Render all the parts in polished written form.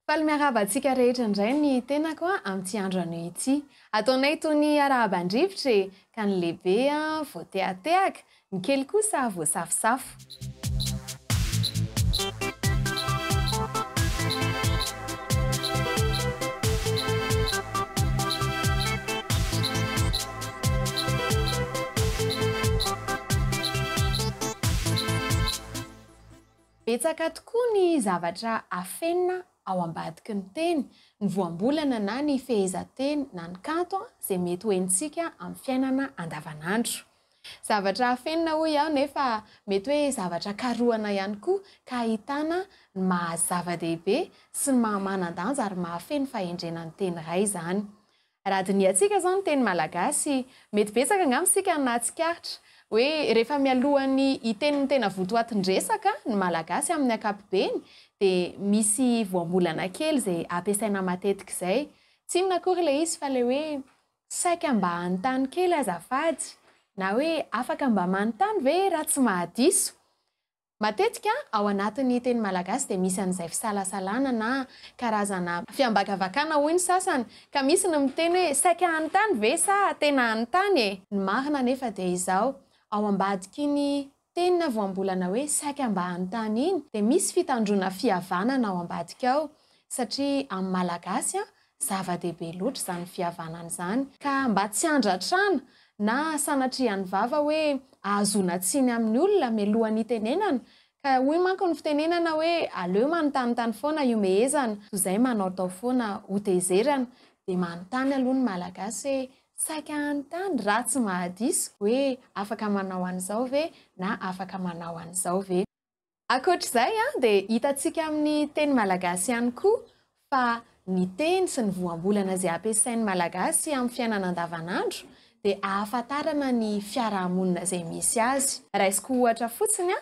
Miarabantsika rehetra indray ny tenako amin'ity andro anio ity. Ataonay tony arahaba-drivotra ka ny lehibe voatehatehaka, ny kely kosa voasafosafo. Betsaka tokoa ny zavatra afenina ao ambadiky ny teny, ny voambolana na ny fehezanteny na ny kanto izay mety hoentsika amin'ny fiainana andavanandro. Zavatra afenina hoy aho nefa mety hoe zavatra karohana ihany koa ka ahitana ny mahazava-dehibe sy ny mahamanan-danja ary mahafeno fahendrena ny teny iray izany. Raha diniantsika izao ny teny malagasy, mety betsaka angamba isika ny nahatsikaritra hoe rehefa mialohan'ny hiteniny tena votoatin-dresaka ny malagasy amin'ny ankapobeny dia misy voambolana kely izay ampiasaina matetika izay. Tsy inona akory ilay izy fa ilay hoe saika mba hanontany kely azafady na hoe afaka mba manontany ve raha tsy mahadiso. Matetika ao anatin'ny teny malagasy dia misy an'izay fisalasalana na karazana fiambakavakana hoy ny sasany ka misy ny miteny hoe saika hanontany ve sa tena hanontany e. Ny marina nefa dia izao ao ambadiky ny teny voambolana hoe saika mba hanontany iny dia misy fitandrona fihavanana ao ambadika ao satria amin'ny malagasy zava-dehibe loatra izany fihavanana izany ka mba tsy handratrana na sanatrian'ny vava hoe ahazoana tsiny amin'ny olona mialohan'ny hitenenana. Ka hoy manko ny fitenenana hoe aleo manontanytany foana io mehezana toy izay manaotao foana hotezerana dia manontany aloha ny malagasy hoe saika hanontany raha tsy mahadiso hoe afaka manao an'izao ve na afaka manao an'izao ve. Ankoatr'izay dia hitantsika amin'ny teny malagasy ihany koa fa ny teny sy ny voambolana izay ampiasain'ny malagasy amin'ny fiainana andavanandro dia ahafantarana ny fiarahamonina izay misy azy. Raisiko ohatra fotsiny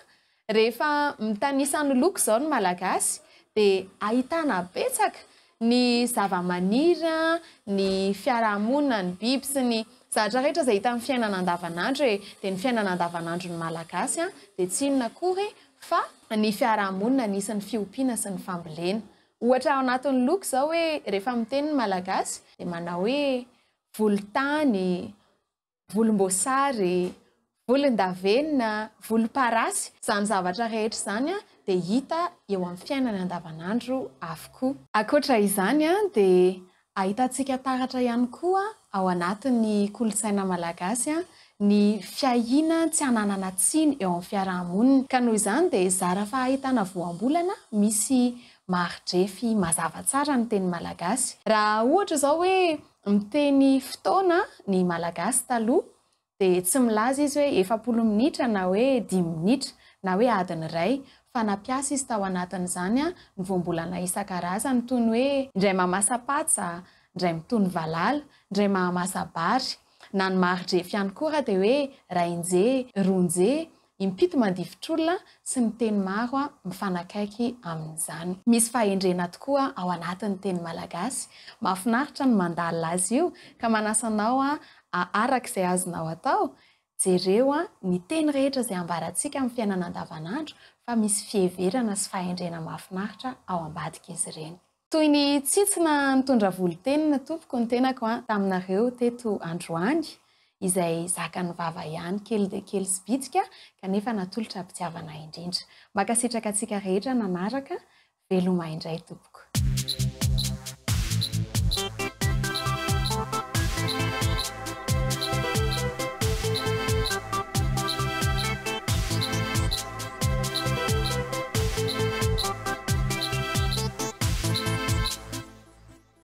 rehefa mitanisa ny loko izao ny malagasy dia ahitana betsaka ny zava-maniry, ny fiarahamonina, ny biby sy ny zavatra rehetra izay hita amin'ny fiainana andavanandro dia ny fiainana andavanandro ny malagasy dia tsy inona akory fa ny fiarahamonina nisy ny fiompiana sy ny fambolena. Ohatra ao anatin'ny loko izao hoe rehefa miteny ny malagasy dia manao hoe volontany, volomboasary, volondavenona, volomparasy. Izany zavatra rehetra izany dia hita eo amin'ny fiainana andavanandro avokoa. Ankoatra izany dia ahitantsika taratra ihany koa ao anatin'ny kolontsaina malagasy ny fiahiana tsy hananana tsiny eo amin'ny fiarahamonina. Ka noho izany dia zara fahitana voambolana misy maridrefy mazava tsara ny teny malagasy. Raha ohatra izao hoe miteny fotoana ny malagasy taloha dia tsy milaza izy hoe 40 minitra na hoe 10 minitra na hoe adiny iray fa nampiasa izy tao anatin'izany ny voambolana isan-karazany toy ny hoe indray mahamasa-patsa, indray mitony valala, indray mahamasa-bary na ny maridrefy ihany koa raha dia hoe rain-je, ron-je, impito mandifotr'olona sy ny teny maro mifanakaiky amin'izany. Misy fahendrena tokoa ao anatin'ny teny malagasy. Mahafinaritra ny mandalina azy io ka manasa anao araka izay azonao atao jereo ny teny rehetra izay ambarantsika amin'ny fiainana andavanandro fa misy fiheverana sy fahendrena mahafinaritra ao ambadika izy ireny. Toy ny tsitsina nitondra volontenina tompoko ny tenako taminareo teto androany izay zakan'ny vava ihany kely dia kely sy bitsika kanefa natolotra mpitiavana indrindra. Makasitraka antsika rehetra nanaraka veloma indray tompoko.